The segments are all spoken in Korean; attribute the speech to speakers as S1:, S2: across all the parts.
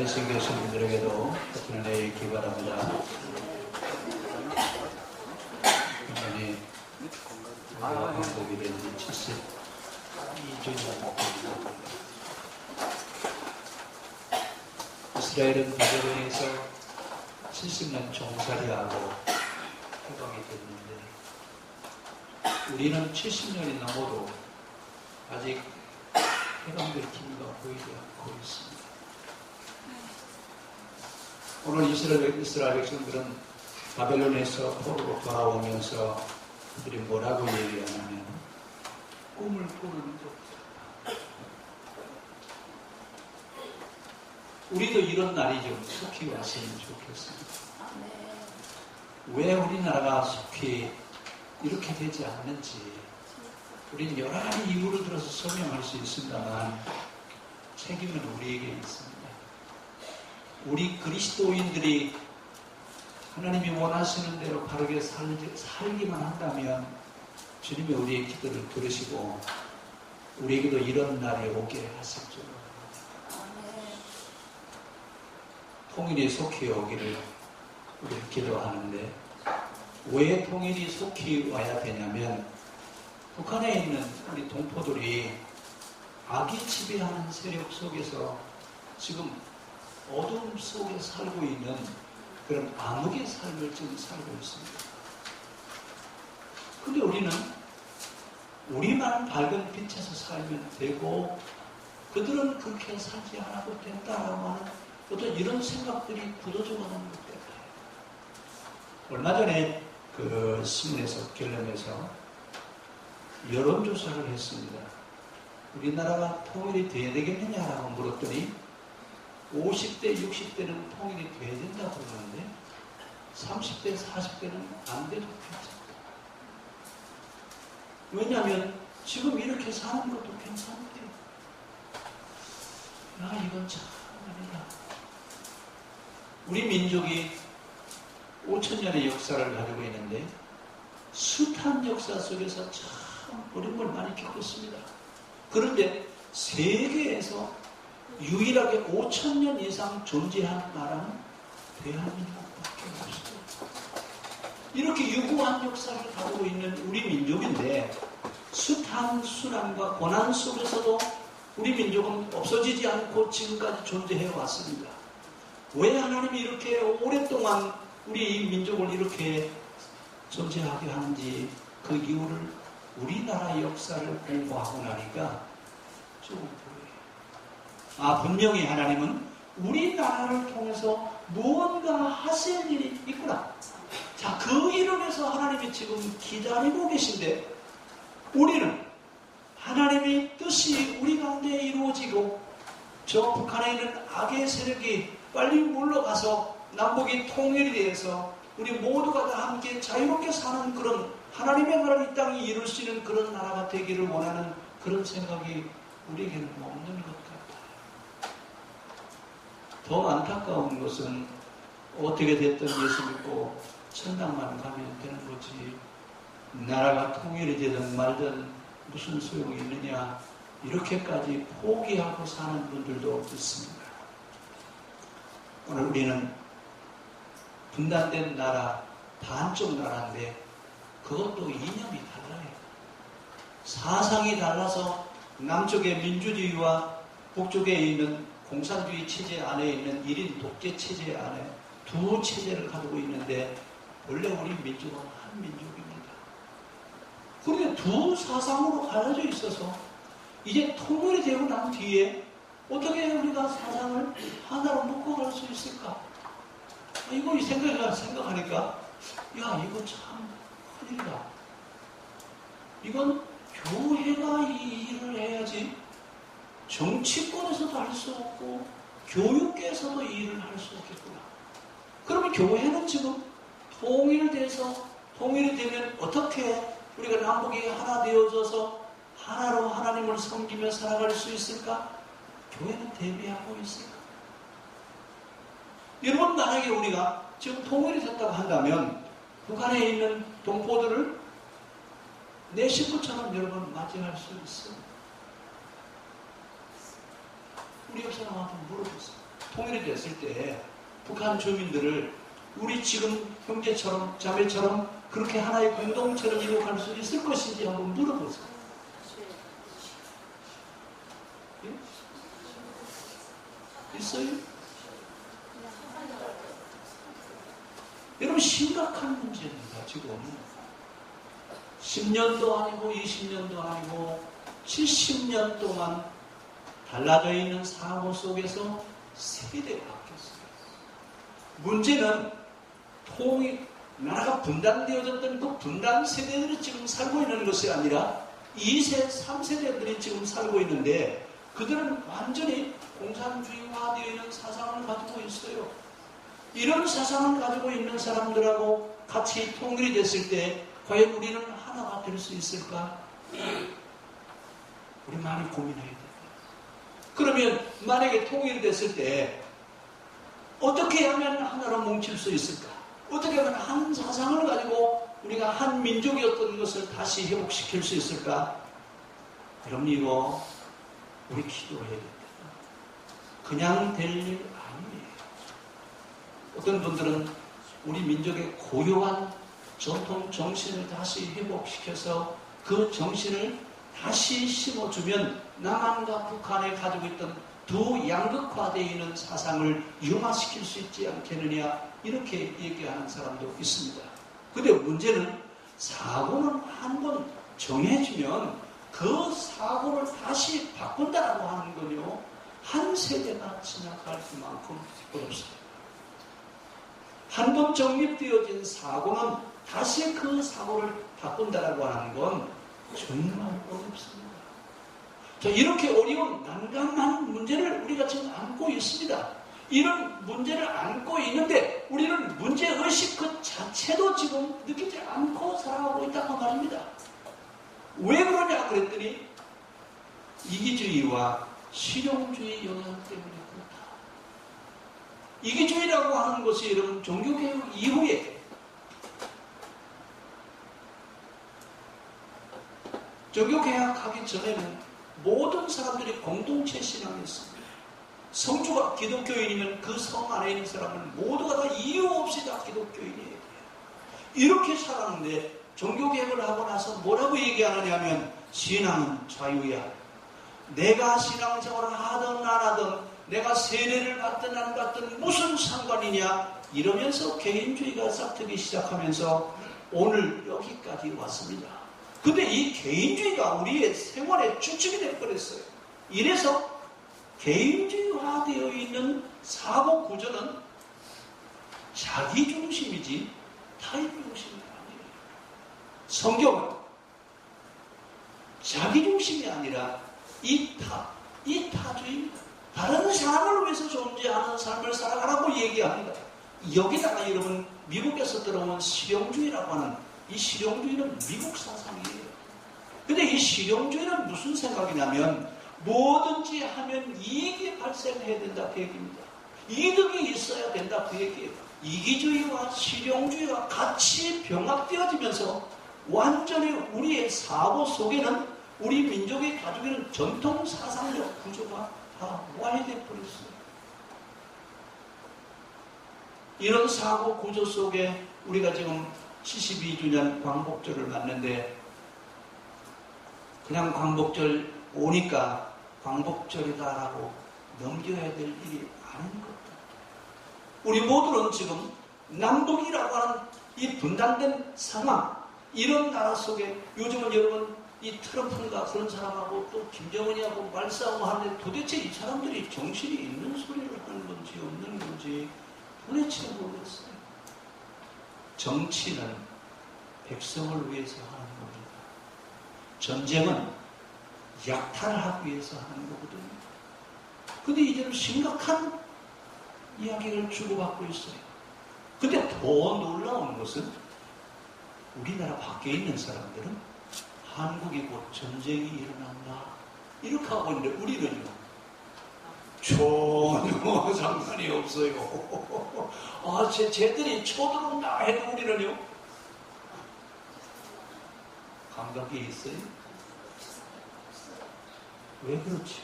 S1: 자리신 계신 분들에게도 같은 은혜에 있기 바랍니다. 이번에 한국이 된 72주년 이스라엘은 바벨론에서 70년 종살이하고 해방이 됐는데 우리는 70년이 넘어도 아직 해방될 기미가 보이지 않고 있습니다. 오늘 이스라엘 백성들은 바벨론에서 포로로 돌아오면서 그들이 뭐라고 얘기하냐면 꿈을 꾸는 것. 우리도 이런 날이 좀 속히 왔으면 좋겠습니다. 왜 우리나라가 속히 이렇게 되지 않는지 우리는 여러 가지 이유를 들어서 설명할 수 있습니다만 책임은 우리에게 있습니다. 우리 그리스도인들이 하나님이 원하시는 대로 바르게 살기만 한다면 주님이 우리의 기도를 들으시고 우리에게도 이런 날이 오게 하실 줄 통일이 속히 오기를 우리 기도하는데 왜 통일이 속히 와야 되냐면 북한에 있는 우리 동포들이 악이 지배하는 세력 속에서 지금 어둠 속에 살고 있는 그런 암흑의 삶을 지금 살고 있습니다. 근데 우리는 우리만 밝은 빛에서 살면 되고 그들은 그렇게 살지 않아도 된다라고 하는 어떤 이런 생각들이 굳어져가는 것 같아요. 얼마 전에 그 신문에서 결론에서 여론조사를 했습니다. 우리나라가 통일이 돼야 되겠느냐라고 물었더니 50대, 60대는 통일이 돼야 된다고 그러는데 30대, 40대는 안 돼도 괜찮다. 왜냐하면 지금 이렇게 사는 것도 괜찮대요. 이건 참 아니다. 우리 민족이 5천년의 역사를 가지고 있는데 숱한 역사 속에서 참 어려움을 많이 겪었습니다. 그런데 세계에서 유일하게 5천년 이상 존재한 나라는 대한민국밖에 없어요. 이렇게 유구한 역사를 가지고 있는 우리 민족인데 숱한 순환과 고난 속에서도 우리 민족은 없어지지 않고 지금까지 존재해 왔습니다. 왜 하나님이 이렇게 오랫동안 우리 민족을 이렇게 존재하게 하는지 그 이유를 우리나라 역사를 공부하고 나니까 좀 보여요. 분명히 하나님은 우리나라를 통해서 무언가 하실 일이 있구나. 자, 그 일을 위해서 하나님이 지금 기다리고 계신데 우리는 하나님의 뜻이 우리 가운데 이루어지고 저 북한에 있는 악의 세력이 빨리 물러가서 남북이 통일이 되어서 우리 모두가 다 함께 자유롭게 사는 그런 하나님의 나라를 이 땅에 이룰 수 있는 그런 나라가 되기를 원하는 그런 생각이 우리에게는 없는 것 같아요. 더 안타까운 것은 어떻게 됐든 예수 믿고 천당만 가면 되는 거지 나라가 통일이 되든 말든 무슨 소용이 있느냐 이렇게까지 포기하고 사는 분들도 있습니다. 오늘 우리는 분단된 나라, 반쪽 나라인데 그것도 이념이 달라요. 사상이 달라서 남쪽의 민주주의와 북쪽에 있는 공산주의 체제 안에 있는 1인 독재 체제 안에 두 체제를 가지고 있는데 원래 우리 민족은 한 민족입니다. 그런데 두 사상으로 갈라져 있어서 이제 통일이 되고 난 뒤에 어떻게 우리가 사상을 하나로 묶어갈 수 있을까? 이거 생각하니까 야 이거 참 큰일이다. 이건 교회가 이 일을 해야지 정치권에서도 할 수 없고 교육계에서도 이 일을 할 수 없겠구나. 그러면 교회는 지금 통일이 되면 어떻게 우리가 남북이 하나 되어져서 하나로 하나님을 섬기며 살아갈 수 있을까? 교회는 대비하고 있을까? 여러분 만약에 우리가 지금 통일이 됐다고 한다면 북한에 있는 동포들을 내 식구처럼 여러분 맞이할 수 있어. 우리 옆 사람한테 물어보세요. 통일이 됐을 때 북한 주민들을 우리 지금 형제처럼 자매처럼 그렇게 하나의 공동체를 이루어갈 수 있을 것인지 한번 물어보세요. 예? 있어요? 여러분 심각한 문제입니다. 지금 10년도 아니고 20년도 아니고 70년 동안 달라져 있는 사고 속에서 세대가 바뀌었어요. 문제는 나라가 분단되어졌던 그 분단 세대들이 지금 살고 있는 것이 아니라 2세, 3세대들이 지금 살고 있는데 그들은 완전히 공산주의화되어 있는 사상을 가지고 있어요. 이런 사상을 가지고 있는 사람들하고 같이 통일이 됐을 때 과연 우리는 하나가 될 수 있을까? 우리 많이 고민해야 돼요. 그러면 만약에 통일이 됐을 때 어떻게 하면 하나로 뭉칠 수 있을까? 어떻게 하면 한 사상을 가지고 우리가 한 민족이었던 것을 다시 회복시킬 수 있을까? 그럼 이거 우리 기도해야 됩니다. 그냥 될 일 아니에요. 어떤 분들은 우리 민족의 고유한 전통 정신을 다시 회복시켜서 그 정신을 다시 심어주면 남한과 북한에 가지고 있던 두 양극화되어 있는 사상을 융화시킬 수 있지 않겠느냐 이렇게 얘기하는 사람도 있습니다. 근데 문제는 사고는 한 번 정해지면 그 사고를 다시 바꾼다라고 하는 건요 한 세대가 지나갈 만큼 어렵습니다. 한 번 정립되어진 사고는 다시 그 사고를 바꾼다라고 하는 건 정말 어렵습니다. 자, 이렇게 어려운 난감한 문제를 우리가 지금 안고 있습니다. 이런 문제를 안고 있는데 우리는 문제의식 그 자체도 지금 느끼지 않고 살아가고 있다고 말입니다. 왜 그러냐 그랬더니 이기주의와 실용주의 영향 때문에 그렇다. 이기주의라고 하는 것이 여러분 종교개혁 이후에 종교개혁하기 전에는 모든 사람들이 공동체 신앙이었습니다. 성주가 기독교인이면 그 성 안에 있는 사람은 모두가 다 이유 없이 다 기독교인이에요. 이렇게 살았는데 종교개혁을 하고 나서 뭐라고 얘기하느냐면 신앙은 자유야. 내가 신앙생활을 하든 안 하든 내가 세례를 받든 안 받든 무슨 상관이냐 이러면서 개인주의가 싹트기 시작하면서 오늘 여기까지 왔습니다. 근데 이 개인주의가 우리의 생활의 주축이 되어버렸어요. 이래서 개인주의화되어 있는 사고 구조는 자기중심이지 타인중심이 아니에요. 성경은 자기중심이 아니라 이타주의입니다. 다른 사람을 위해서 존재하는 삶을 살아가라고 얘기합니다. 여기다가 여러분 미국에서 들어온 실용주의라고 하는 이 실용주의는 미국 사상이에요. 근데 이 실용주의는 무슨 생각이냐면 뭐든지 하면 이익이 발생해야 된다 그 얘기입니다. 이득이 있어야 된다 그 얘기예요. 이기주의와 실용주의가 같이 병합되어지면서 완전히 우리의 사고 속에는 우리 민족이 가지고 있는 전통 사상적 구조가 다 와해돼 버렸어요. 이런 사고 구조 속에 우리가 지금 72주년 광복절을 맞는데 그냥 광복절 오니까 광복절이다라고 넘겨야 될 일이 아닌 것 같아요. 우리 모두는 지금 남북이라고 하는 이 분단된 상황, 이런 나라 속에 요즘은 여러분 이 트럼프가 그런 사람하고 또 김정은이하고 말싸움을 하는데 도대체 이 사람들이 정신이 있는 소리를 하는 건지 없는 건지 도대체 모르겠어요. 정치는 백성을 위해서 하는 겁니다. 전쟁은 약탈하기 위해서 하는 거거든요. 근데 이제는 심각한 이야기를 주고받고 있어요. 근데 더 놀라운 것은 우리나라 밖에 있는 사람들은 한국이 곧 전쟁이 일어난다 이렇게 하고 있는데 우리는요 전혀 상관이 없어요. 쟤들이 쳐들어온다 해도 우리는요 감각이 있어요? 왜 그렇죠?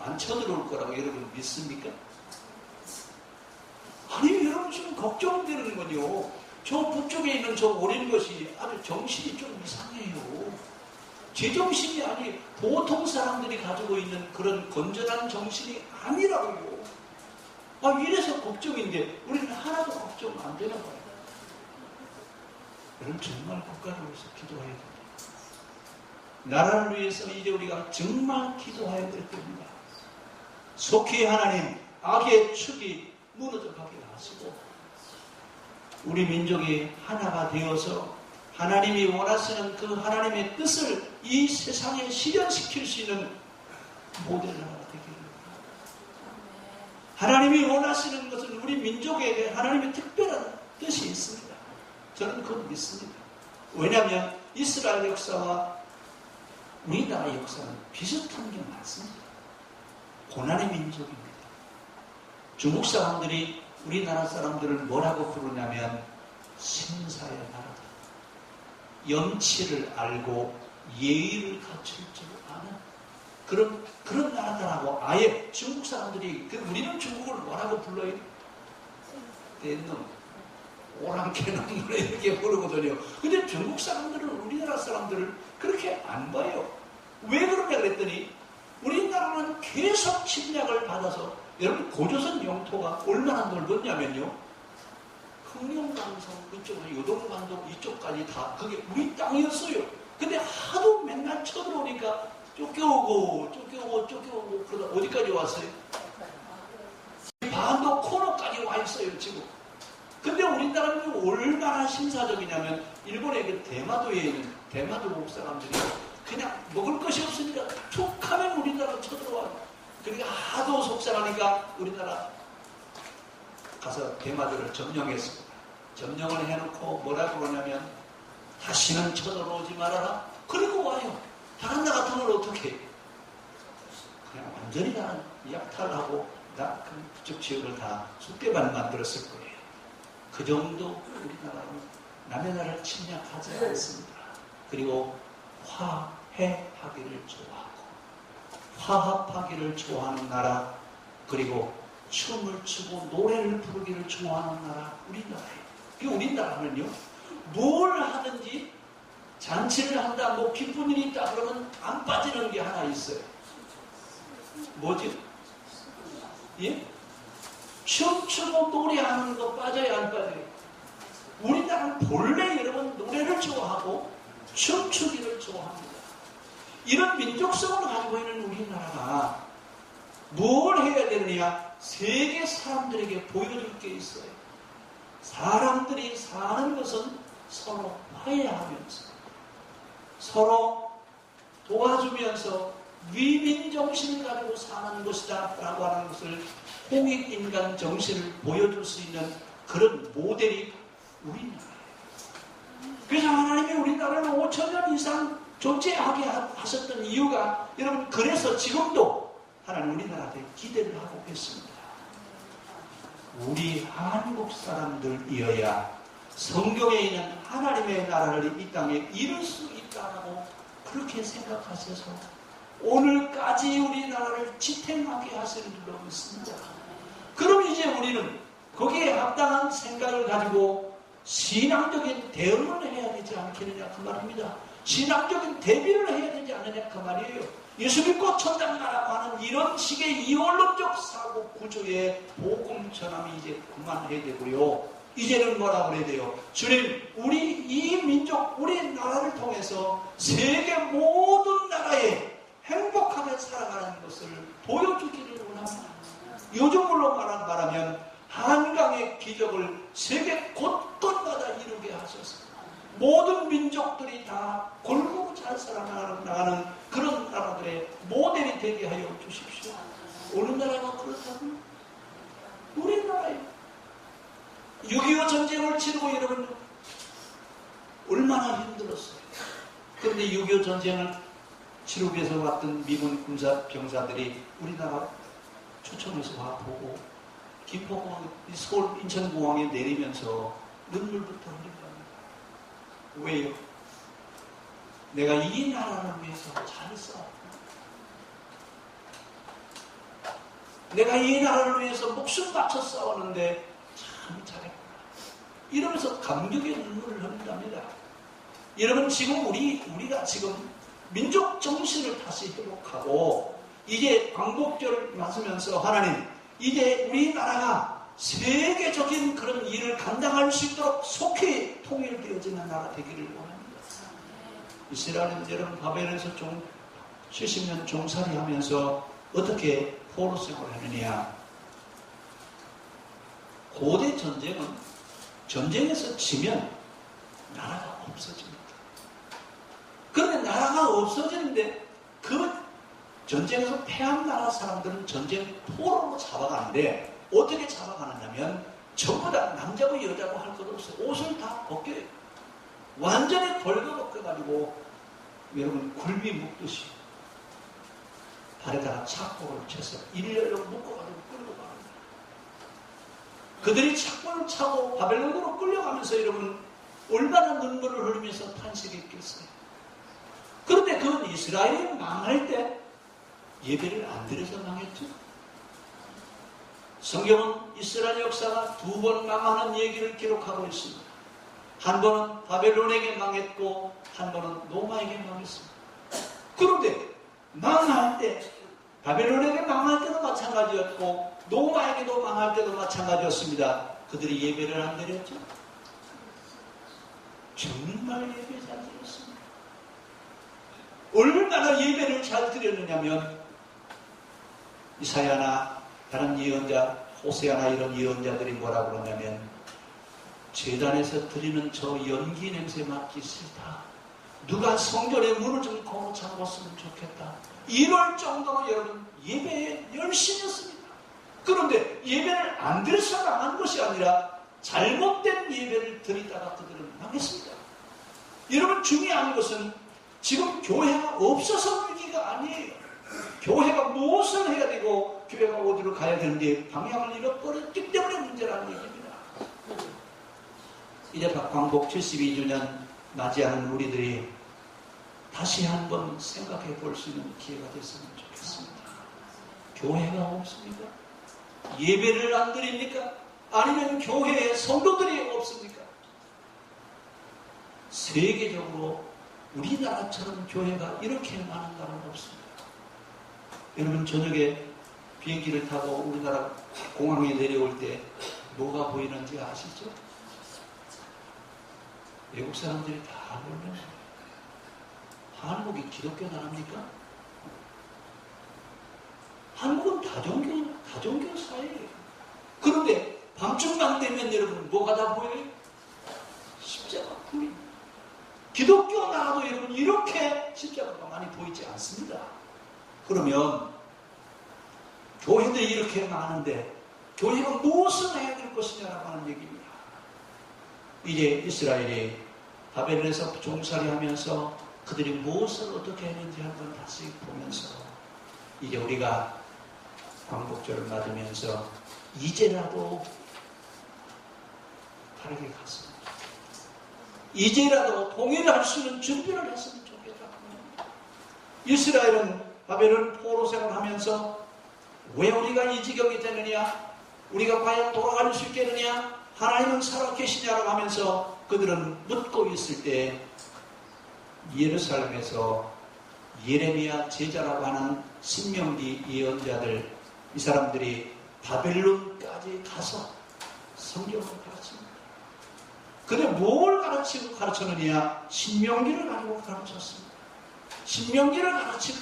S1: 안 쳐들어올 거라고 여러분 믿습니까? 걱정되는 건요. 저 북쪽에 있는 저 오랜 것이 아주 정신이 좀 이상해요. 제정신이 아니 보통 사람들이 가지고 있는 그런 건전한 정신이 아니라고요. 이래서 걱정인데 우리는 하나도 걱정 안 되나 봐요. 여러분 정말 국가를 위해서 기도해야 됩니다. 나라를 위해서 이제 우리가 정말 기도해야 될 때입니다. 속히 하나님 악의 축이 무너져 가게 하시고 우리 민족이 하나가 되어서 하나님이 원하시는 그 하나님의 뜻을 이 세상에 실현시킬 수 있는 모델 나라가 되기를 하나님이 원하시는 것은 우리 민족에게 하나님의 특별한 뜻이 있습니다. 저는 그걸 믿습니다. 왜냐하면 이스라엘 역사와 우리나라 역사는 비슷한 게 많습니다. 고난의 민족입니다. 중국 사람들이 우리나라 사람들을 뭐라고 부르냐면 신사의 나라다. 염치를 알고 예의를 갖출 줄 아는 그런 나라다라고 아예 중국 사람들이 우리는 중국을 뭐라고 불러요? 떼놈, 오랑캐놈 이렇게 부르거든요. 근데 중국 사람들은 우리나라 사람들을 그렇게 안 봐요. 왜 그러냐 그랬더니 우리나라는 계속 침략을 받아서 여러분 고조선 영토가 얼마나 넓었냐면요. 흥룡강성 그쪽으로 요동반도 이쪽까지 다 그게 우리 땅이었어요. 근데 하도 맨날 쳐들어오니까 쫓겨오고 그러다 어디까지 왔어요? 반도 코너까지 와 있어요 지금. 근데 우리나라는 얼마나 신사적이냐면 일본의 그 대마도에 있는 대마도 사람들이 그냥 먹을 것이 없으니까 툭 하면 우리나라 쳐들어와요. 그러니까 하도 속상하니까 우리나라 가서 대마도를 점령했습니다. 점령을 해놓고 뭐라고 그러냐면 다시는 쳐들어오지 말아라. 그리고 와요. 다른 나라 같으면 어떻게 해요? 그냥 완전히 나는 약탈하고 그쪽 지역을 다 쑥대밭 만들었을 거예요. 그 정도 우리나라는 남의 나라를 침략하지 않습니다. 그리고 화해하기를 좋아하고 화합하기를 좋아하는 나라, 그리고 춤을 추고 노래를 부르기를 좋아하는 나라 우리나라예요. 이 우리나라는요 뭘 하든지 잔치를 한다, 뭐 기쁜 일이 있다 그러면 안 빠지는 게 하나 있어요. 뭐지? 예? 춤추고 노래하는 거 빠져요, 안 빠져요? 우리나라는 본래 여러분 노래를 좋아하고 춤추기를 좋아합니다. 이런 민족성을 가지고 있는 우리나라가 뭘 해야 되느냐? 세계 사람들에게 보여줄 게 있어요. 사람들이 사는 것은 서로 화해하면서 서로 도와주면서 위민 정신을 가지고 사는 것이다 라고 하는 것을 홍익인간 정신을 보여줄 수 있는 그런 모델이 우리나라예요. 그래서 하나님이 우리나라를 5,000년 이상 존재하게 하셨던 이유가 여러분 그래서 지금도 하나님 우리나라에 기대를 하고 계십니다. 우리 한국 사람들이어야 성경에 있는 하나님의 나라를 이 땅에 이룰 수 있다고 그렇게 생각하셔서 오늘까지 우리나라를 지탱하게 하시는 줄로 믿습니다. 그럼 이제 우리는 거기에 합당한 생각을 가지고 신앙적인 대응을 해야 되지 않겠느냐 그 말입니다. 신앙적인 대비를 해야 되지 않느냐 그 말이에요. 예수 믿고 천당 가라고 하는 이런 식의 이원론적 사고 구조의 복음 전함이 이제 그만해야 되고요. 이제는 뭐라고 해야 돼요? 주님, 우리 이 민족, 우리 나라를 통해서 세계 모든 나라에 행복하게 살아가는 것을 보여주기를 원합니다. 요즘으로 말하면 한강의 기적을 세계 곳곳마다 이루게 하셔서 모든 민족들이 다 골고루 잘 살아나가는 그런 나라들의 모델이 되게 하여 주십시오. 어느 나라가 그렇다고요? 우리나라예요. 6.25 전쟁을 치르고 여러분 얼마나 힘들었어요. 그런데 6.25 전쟁을 치르기 위해서 왔던 미군 군사 병사들이 우리나라 초청해서 와보고 김포공항, 서울 인천공항에 내리면서 눈물부터 흘린답니다. 왜요? 내가 이 나라를 위해서 잘 싸웠다. 내가 이 나라를 위해서 목숨 바쳐 싸웠는데 참 잘했구나. 이러면서 감격의 눈물을 흘린답니다. 여러분, 지금 우리가 지금 민족 정신을 다시 회복하고 이제 광복절을 맞으면서 하나님, 이제 우리나라가 세계적인 그런 일을 감당할 수 있도록 속히 통일되어지는 나라 되기를 원합니다. 이스라엘은 여러분 바벨에서 70년 종살이 하면서 어떻게 포로 생활을 하느냐. 고대 전쟁에서 지면 나라가 없어집니다. 그런데 나라가 없어지는데 그 전쟁에서 패한 나라 사람들은 전쟁 포로로 잡아가는데 어떻게 잡아가느냐면 전부 다 남자고 여자고 할 것 없어요. 옷을 다 벗겨요. 완전히 벌거벗겨가지고 여러분 굴비 묶듯이 발에다가 착복을 쳐서 일렬로 묶어가지고 끌고 갑니다. 그들이 착복을 차고 바벨론으로 끌려가면서 여러분 얼마나 눈물을 흘리면서 탄식했겠어요. 그런데 그건 이스라엘이 망할 때 예배를 안 드려서 망했죠. 성경은 이스라엘 역사가 2번 망하는 얘기를 기록하고 있습니다. 한 번은 바벨론에게 망했고 한 번은 로마에게 망했습니다. 그런데 망할 때 바벨론에게 망할 때도 마찬가지였고 로마에게도 망할 때도 마찬가지였습니다. 그들이 예배를 안 드렸죠. 정말 예배 잘 드렸습니다. 얼마나 예배를 잘 드렸느냐면 이사야나 다른 예언자, 호세아나 이런 예언자들이 뭐라고 그러냐면 제단에서 드리는 저 연기 냄새 맡기 싫다. 누가 성전의 문을 좀 걸어 잠궜으면 좋겠다. 이럴 정도로 여러분 예배에 열심이었습니다. 그런데 예배를 안 드려서 망한 것이 아니라 잘못된 예배를 드리다가 그들은 망했습니다. 여러분 중요한 것은 지금 교회가 없어서 위기가 아니에요. 교회가 무엇을 해야 되고 교회가 어디로 가야 되는데 방향을 잃어버렸기 때문에 문제라는 얘기입니다. 이제 광복 72주년 맞이하는 우리들이 다시 한번 생각해 볼 수 있는 기회가 됐으면 좋겠습니다. 교회가 없습니까? 예배를 안 드립니까? 아니면 교회에 성도들이 없습니까? 세계적으로 우리나라처럼 교회가 이렇게 많은 나라는 없습니다. 여러분 저녁에 비행기를 타고 우리나라 공항에 내려올 때 뭐가 보이는지 아시죠? 외국 사람들이 다 놀라요. 한국이 기독교 나라입니까? 한국은 다종교 사회예요. 그런데 밤중만 되면 여러분 뭐가 다 보여요? 십자가 보입니다. 기독교 나라도 여러분 이렇게 십자가가 많이 보이지 않습니다. 그러면 교회들이 이렇게 많은데 교회가 무엇을 해야 될 것이냐라고 하는 얘기입니다. 이제 이스라엘이 바벨론에서 종살이 하면서 그들이 무엇을 어떻게 했는지 한번 다시 보면서 이제 우리가 광복절을 맞으면서 이제라도 다르게 갔습니다. 이제라도 통일할 수 있는 준비를 했으면 좋겠다고 합니다. 이스라엘은 바벨론 포로 생활하면서 왜 우리가 이 지경이 되느냐? 우리가 과연 돌아갈 수 있겠느냐? 하나님은 살아계시냐라고 하면서 그들은 묻고 있을 때 예루살렘에서 예레미야 제자라고 하는 신명기 예언자들 이 사람들이 바벨론까지 가서 성경을 가르칩니다. 근데 뭘 가르쳤느냐? 신명기를 가지고 가르쳤습니다. 신명기를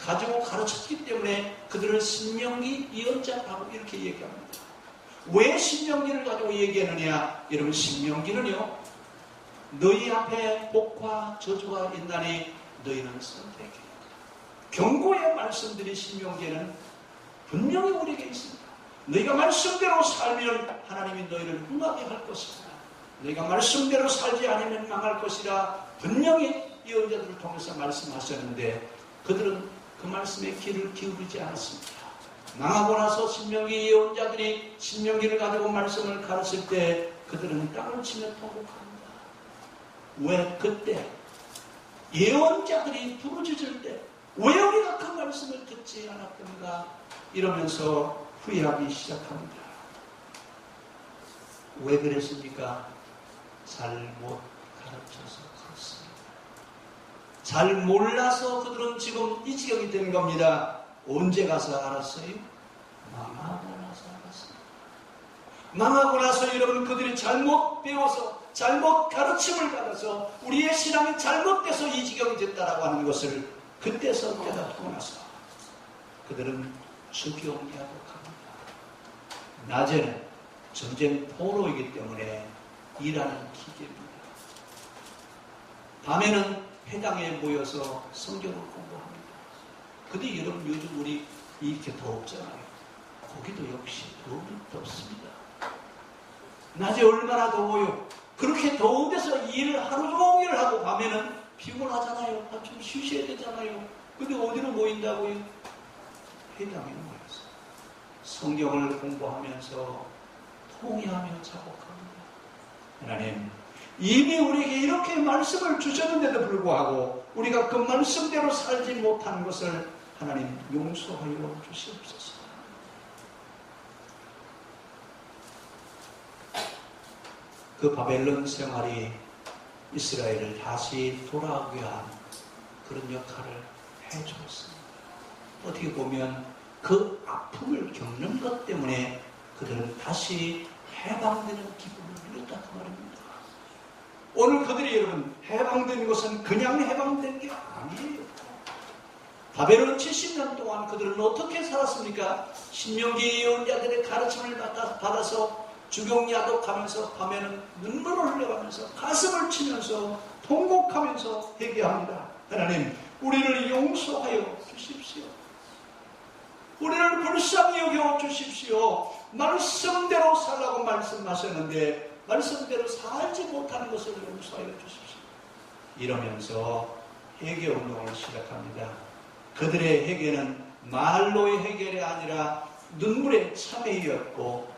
S1: 가지고 가르쳤기 때문에 그들은 신명기 예언자라고 이렇게 얘기합니다. 왜 신명기를 가지고 얘기하느냐? 여러분 신명기는요 너희 앞에 복과 저주가 있나니 너희는 선택해. 경고의 말씀들이 신명기에는 분명히 우리에게 있습니다. 너희가 말씀대로 살면 하나님이 너희를 흥하게 할 것이다. 너희가 말씀대로 살지 않으면 망할 것이라 분명히 예언자들을 통해서 말씀하셨는데 그들은 그 말씀에 귀를 기울이지 않았습니다. 망하고 나서 신명기 예언자들이 신명기를 가지고 말씀을 가르칠 때 그들은 땅을 치며 통곡합니다. 왜 그때 예언자들이 부르짖을 때 왜 우리가 그 말씀을 듣지 않았던가 이러면서 후회하기 시작합니다. 왜 그랬습니까? 잘못 가르쳐서 그렇습니다. 잘 몰라서 그들은 지금 이 지경이 된 겁니다. 언제 가서 알았어요? 망하고 나서 알았어요. 망하고 나서 여러분 그들이 잘못 배워서 잘못 가르침을 받아서 우리의 신앙이 잘못돼서 이 지경이 됐다라고 하는 것을 그때서 깨닫고 나서 그들은 주경야독합니다. 낮에는 전쟁 포로이기 때문에 일하는 기계입니다. 밤에는 회당에 모여서 성경을 공부합니다. 근데 여러분 요즘 우리 이렇게 더웠잖아요. 거기도 역시 덥습니다. 낮에 얼마나 더워요. 그렇게 더운 데서 일을 하루 종일 하고 밤에는 피곤하잖아요. 좀 쉬셔야 되잖아요. 근데 어디로 모인다고요? 회당에 모여서 성경을 공부하면서 통회하며 작곡합니다. 하나님, 이미 우리에게 이렇게 말씀을 주셨는데도 불구하고 우리가 그 말씀대로 살지 못한 것을 하나님 용서하여 주시옵소서. 그 바벨론 생활이 이스라엘을 다시 돌아오게 한 그런 역할을 해주었습니다. 어떻게 보면 그 아픔을 겪는 것 때문에 그들은 다시 해방되는 기분을 누렸다 그 말입니다. 오늘 그들이 여러분 해방된 것은 그냥 해방된 게 아니에요. 바벨론 70년 동안 그들은 어떻게 살았습니까? 신명기 예언자들의 가르침을 받아서 주경야독하면서 밤에는 눈물을 흘려가면서 가슴을 치면서 통곡하면서 회개합니다. 하나님, 우리를 용서하여 주십시오. 우리를 불쌍히 여겨 주십시오. 말씀대로 살라고 말씀하셨는데 말씀대로 살지 못하는 것을 용서하여 주십시오. 이러면서 회개 운동을 시작합니다. 그들의 회개는 말로의 회개가 아니라 눈물의 참회였고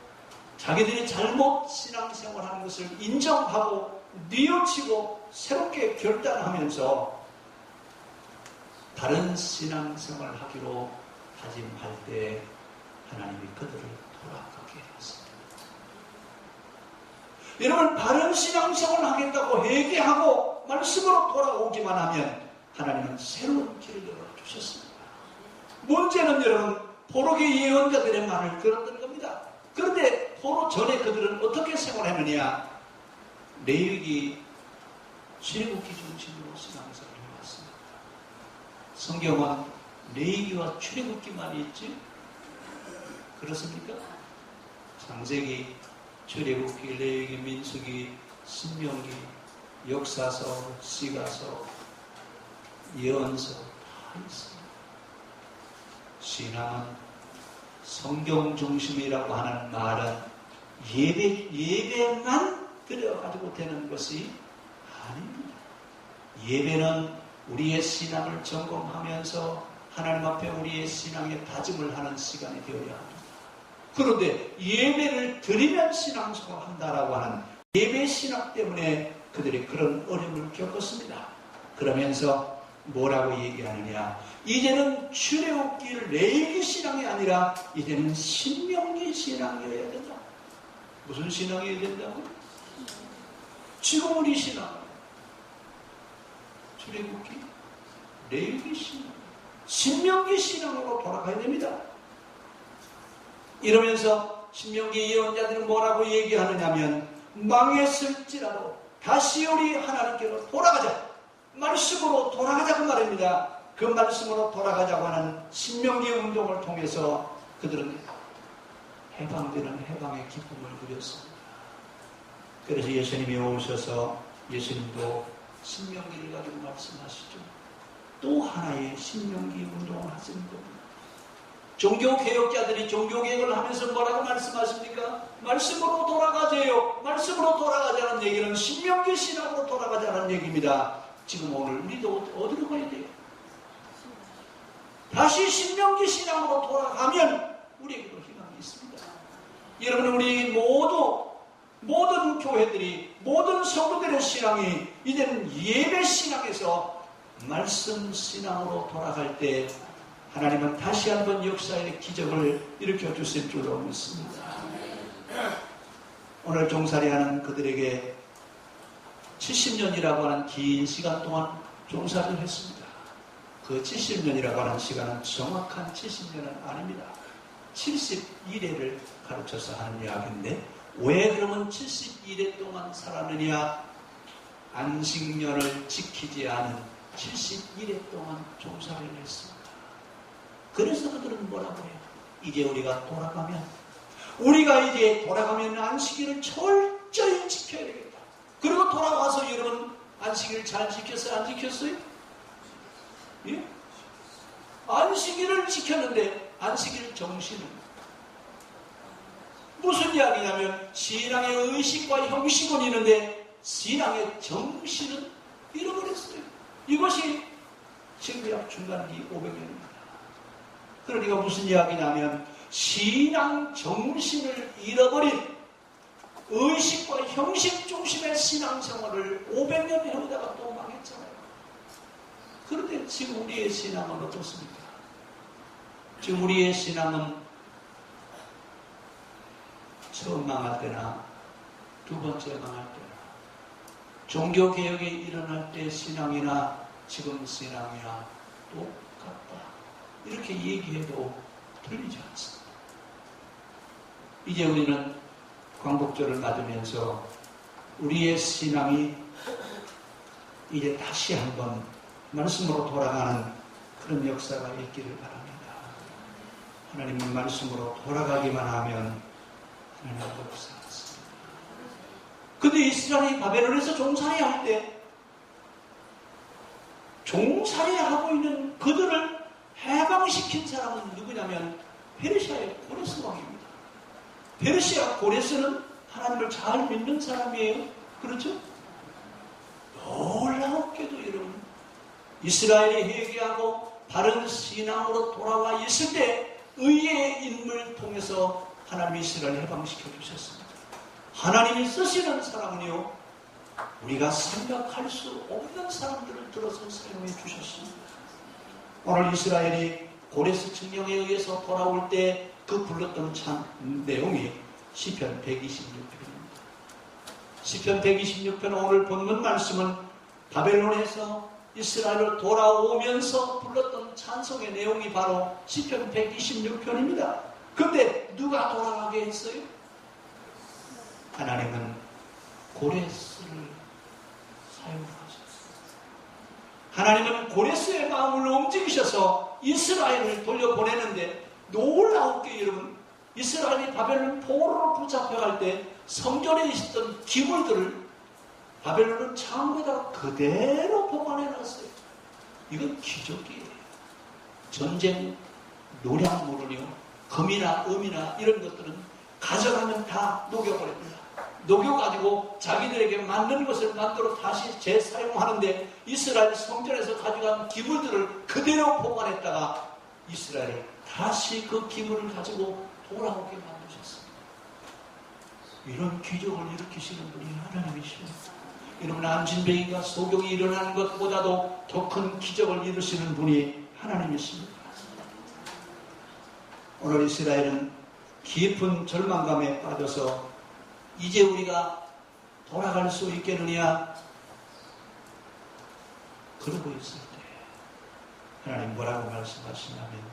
S1: 자기들이 잘못 신앙생활하는 것을 인정하고 뉘우치고 새롭게 결단하면서 다른 신앙생활을 하기로 다짐할 때 하나님이 그들을 돌아가게 했습니다. 여러분, 바른 신앙생활을 하겠다고 회개하고 말씀으로 돌아오기만 하면 하나님은 새로운 길을 열어주셨습니다. 문제는 여러분, 포로기 예언자들의 말을 들었던 겁니다. 그런데 포로 전에 그들은 어떻게 생활했느냐? 레위기 출애굽기 중심으로 신앙생활을 해왔습니다. 성경은 레위기와 출애굽기만 있지? 그렇습니까? 창세기, 출애굽기, 레위기, 민수기, 신명기, 역사서, 시가서, 예언서 다 있습니다. 신앙은 성경 중심이라고 하는 말은 예배만 드려가지고 되는 것이 아닙니다. 예배는 우리의 신앙을 점검하면서 하나님 앞에 우리의 신앙의 다짐을 하는 시간이 되어야 합니다. 그런데 예배를 드리면 신앙생활을 한다라고 하는 예배 신학 때문에 그들이 그런 어려움을 겪었습니다. 그러면서 뭐라고 얘기하느냐? 이제는 출애굽기 레위기 신앙이 아니라 이제는 신명기 신앙이어야 된다. 무슨 신앙이어야 된다고? 지금 우리 신앙 출애굽기 레위기 신앙 신명기 신앙으로 돌아가야 됩니다. 이러면서 신명기 예언자들은 뭐라고 얘기하느냐면 망했을지라도 다시 우리 하나님께로 돌아가자. 말씀으로 돌아가자고 말입니다. 그 말씀으로 돌아가자고 하는 신명기 운동을 통해서 그들은 해방되는 해방의 기쁨을 누렸습니다. 그래서 예수님이 오셔서 예수님도 신명기를 가지고 말씀하시죠. 또 하나의 신명기 운동을 하시는 겁니다. 종교개혁자들이 종교개혁을 하면서 뭐라고 말씀하십니까? 말씀으로 돌아가세요. 말씀으로 돌아가자는 얘기는 신명기 신앙으로 돌아가자는 얘기입니다. 지금 오늘 우리도 어디로 가야 돼요? 다시 신명기 신앙으로 돌아가면 우리에게도 희망이 있습니다. 여러분, 우리 모든 교회들이, 모든 성도들의 신앙이 이제는 예배 신앙에서 말씀 신앙으로 돌아갈 때 하나님은 다시 한번 역사의 기적을 일으켜 주실 줄로 믿습니다. 오늘 종살이하는 그들에게 70년이라고 하는 긴 시간 동안 종사를 했습니다. 그 70년이라고 하는 시간은 정확한 70년은 아닙니다. 71회를 가르쳐서 하는 이야기인데, 왜 그러면 71회 동안 살았느냐? 안식년을 지키지 않은 71회 동안 종사를 했습니다. 그래서 그들은 뭐라고 해요? 이제 우리가 돌아가면 안식일을 철저히 지켜야 되겠다. 그리고 돌아와서 여러분 안식일을 잘 지켰어요? 안 지켰어요? 예? 안식일을 지켰는데 안식일 정신은 무슨 이야기냐면 신앙의 의식과 형식은 있는데 신앙의 정신은 잃어버렸어요. 이것이 신구약 중간기 500년입니다. 그러니까 무슨 이야기냐면 신앙 정신을 잃어버린 의식과 형식 중심의 신앙생활을 500년 해오다가 또 망했잖아요. 그런데 지금 우리의 신앙은 어떻습니까? 지금 우리의 신앙은 처음 망할 때나 두 번째 망할 때나 종교개혁이 일어날 때 신앙이나 지금 신앙이나 똑같다. 이렇게 얘기해도 틀리지 않습니다. 이제 우리는 광복절을 맞으면서 우리의 신앙이 이제 다시 한번 말씀으로 돌아가는 그런 역사가 있기를 바랍니다. 하나님은 말씀으로 돌아가기만 하면 하나님은 역사하셨습니다. 근데 이스라엘이 바벨론에서 종살이 할 때 종살이 하고 있는 그들을 해방시킨 사람은 누구냐면 페르시아의 고레스 왕입니다. 페르시아 고레스는 하나님을 잘 믿는 사람이에요. 그렇죠? 놀랍게도 여러분, 이스라엘이 회개하고 바른 신앙으로 돌아와 있을 때 의의 인물을 통해서 하나님이 이스라엘을 해방시켜 주셨습니다. 하나님이 쓰시는 사람은요, 우리가 생각할 수 없는 사람들을 들어서 사용해 주셨습니다. 오늘 이스라엘이 고레스 칙령에 의해서 돌아올 때 그 불렀던 내용이 시편 126편입니다. 시편 126편 오늘 본문 말씀은 바벨론에서 이스라엘을 돌아오면서 불렀던 찬송의 내용이 바로 시편 126편입니다. 그런데 누가 돌아가게 했어요? 하나님은 고레스를 사용하셨어요. 하나님은 고레스의 마음을 움직이셔서 이스라엘을 돌려보내는데 놀라웠게 여러분, 이스라엘이 바벨론 포로로 붙잡혀갈 때 성전에 있었던 기물들을 바벨론은 창고에다가 그대로 보관해놨어요. 이건 기적이에요. 전쟁 노량물은요, 금이나 음이나 이런 것들은 가져가면 다 녹여버립니다. 녹여가지고 자기들에게 맞는 것을 만들어 다시 재사용하는데 이스라엘 성전에서 가져간 기물들을 그대로 보관했다가 이스라엘이 다시 그 기물을 가지고 돌아오게 만드셨습니다. 이런 기적을 일으키시는 분이 하나님이십니다. 여러분, 안진뱅이가 소경이 일어나는 것보다도 더 큰 기적을 이루시는 분이 하나님이십니다. 오늘 이스라엘은 깊은 절망감에 빠져서 이제 우리가 돌아갈 수 있겠느냐 그러고 있을 때 하나님 뭐라고 말씀하시냐면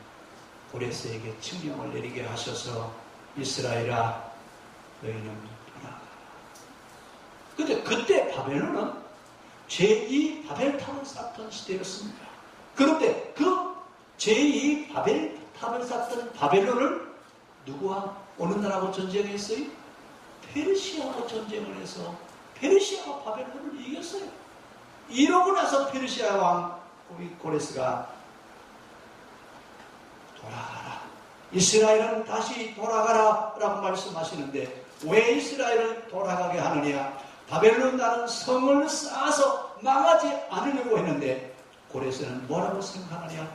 S1: 고레스에게 칙령을 내리게 하셔서 이스라엘아 너희는 돌아가. 근데 그때 바벨론은 제2 바벨탑을 쌓던 시대였습니다. 그런데 그 제2 바벨탑을 쌓던 바벨론을 누구와 어느 나라하고 전쟁했어요? 페르시아하고 전쟁을 해서 페르시아가 바벨론을 이겼어요. 이러고 나서 페르시아 왕 고레스가 돌아가라, 이스라엘은 다시 돌아가라 라고 말씀하시는데 왜 이스라엘을 돌아가게 하느냐? 바벨론 나라는 성을 쌓아서 망하지 않으려고 했는데 고레스는 뭐라고 생각하느냐?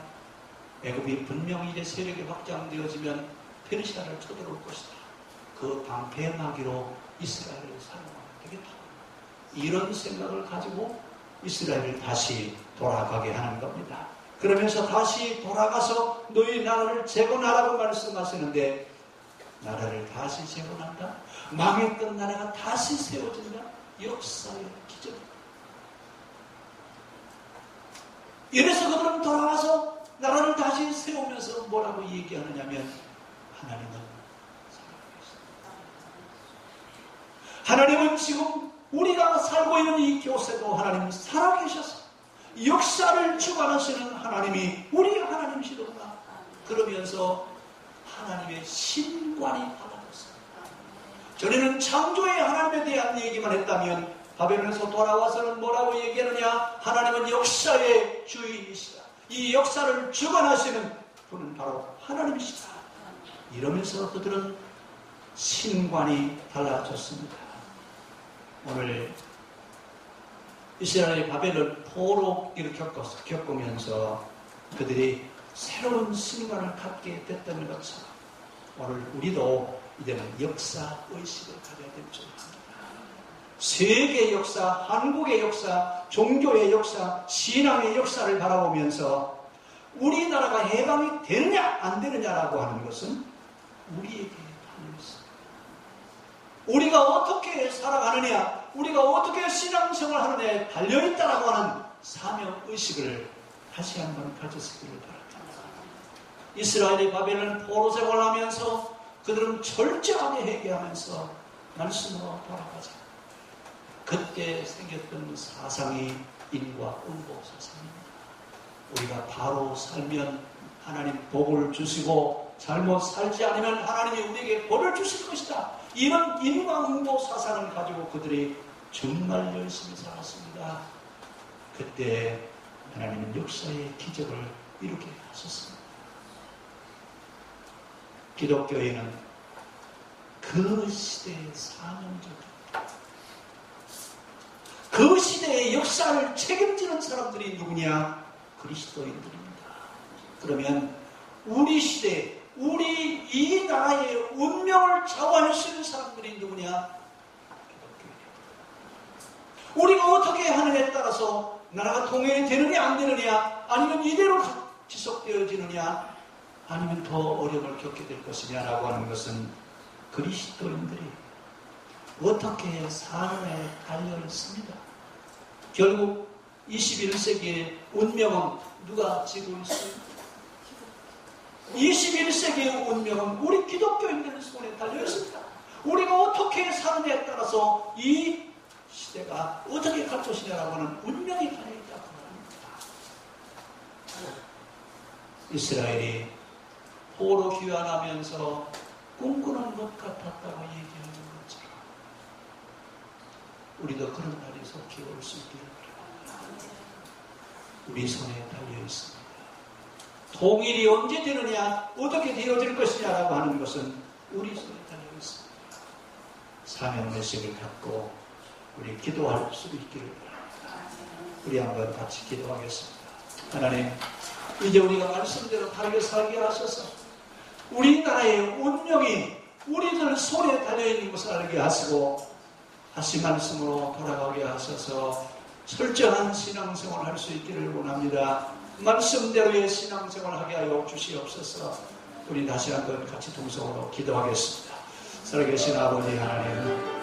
S1: 애굽이 분명히 이제 세력이 확장되어지면 페르시아를 쳐들어올 것이다. 그 방패막이로 이스라엘을 사용하면 되겠다. 이런 생각을 가지고 이스라엘을 다시 돌아가게 하는 겁니다. 그러면서 다시 돌아가서 너희 나라를 재건하라고 말씀하시는데 나라를 다시 재건한다? 망했던 나라가 다시 세워진다? 역사의 기적. 이래서 그들은 돌아와서 나라를 다시 세우면서 뭐라고 얘기하느냐면 하나님은 살아계십니다. 하나님은 지금 우리가 살고 있는 이 교세도 하나님은 살아계셔서 역사를 주관하시는 하나님이 우리 하나님이시로구나. 그러면서 하나님의 신관이 달라졌습니다. 전에는 창조의 하나님에 대한 얘기만 했다면 바벨론에서 돌아와서는 뭐라고 얘기하느냐? 하나님은 역사의 주인이시다. 이 역사를 주관하시는 분은 바로 하나님이시다. 이러면서 그들은 신관이 달라졌습니다. 오늘 이스라엘의 바벨론 포로기를 겪으면서 그들이 새로운 신관을 갖게 됐다는 것처럼 오늘 우리도 이제는 역사의식을 가져야 될 줄 압니다. 세계의 역사, 한국의 역사, 종교의 역사, 신앙의 역사를 바라보면서 우리나라가 해방이 되느냐 안 되느냐라고 하는 것은 우리에게 달려있습니다. 우리가 어떻게 살아가느냐, 우리가 어떻게 신앙생활 하느냐에 달려있다라고 하는 사명의식을 다시 한번 가졌기를 바랍니다. 이스라엘이 바벨론 포로 생활하면서 그들은 철저하게 회개하면서 말씀으로 돌아가자. 그때 생겼던 사상이 인과응보 사상입니다. 우리가 바로 살면 하나님 복을 주시고 잘못 살지 않으면 하나님이 우리에게 벌을 주실 것이다. 이런 인과응보 사상을 가지고 그들이 정말 열심히 살았습니다. 그때 하나님은 역사의 기적을 이루게 하셨습니다. 기독교인은 그 시대의 사명자입니다. 그 시대의 역사를 책임지는 사람들이 누구냐? 그리스도인들입니다. 그러면 우리 시대, 우리 이 나라의 운명을 좌우할 수 있는 사람들이 누구냐? 기독교인입니다. 우리가 어떻게 하느냐에 따라서 나라가 통일이 되느냐 안 되느냐, 아니면 이대로 지속되어지느냐, 아니면 더 어려움을 겪게 될 것이냐라고 하는 것은 그리스도인들이 어떻게 사느냐에 달려 있습니다. 결국 21세기의 운명은 누가 지고 있어요? 21세기의 운명은 우리 기독교인들의 손에 달려 있습니다. 우리가 어떻게 사느냐에 따라서 이 시대가 어떻게 갈 것이냐라고 하는 운명이 달려 있다고 합니다. 이스라엘이 포로 귀환하면서 꿈꾸는 것 같았다고 얘기하는 것처럼 우리도 그런 날이 속히 올 수 있기를 바랍니다. 우리 손에 달려 있습니다. 통일이 언제 되느냐, 어떻게 되어질 것이냐라고 하는 것은 우리 손에 달려 있습니다. 사명의식을 갖고 우리 기도할 수 있기를 바랍니다. 우리 한번 같이 기도하겠습니다. 하나님, 이제 우리가 말씀대로 달려 살게 하셔서 우리나라의 운명이 우리들 손에 달려있는 것을 알게 하시고 다시 말씀으로 돌아가게 하셔서 철저한 신앙생활을 할 수 있기를 원합니다. 말씀대로의 신앙생활을 하게 하여 주시옵소서. 우리 다시 한번 같이 동성으로 기도하겠습니다. 살아계신 아버지 하나님,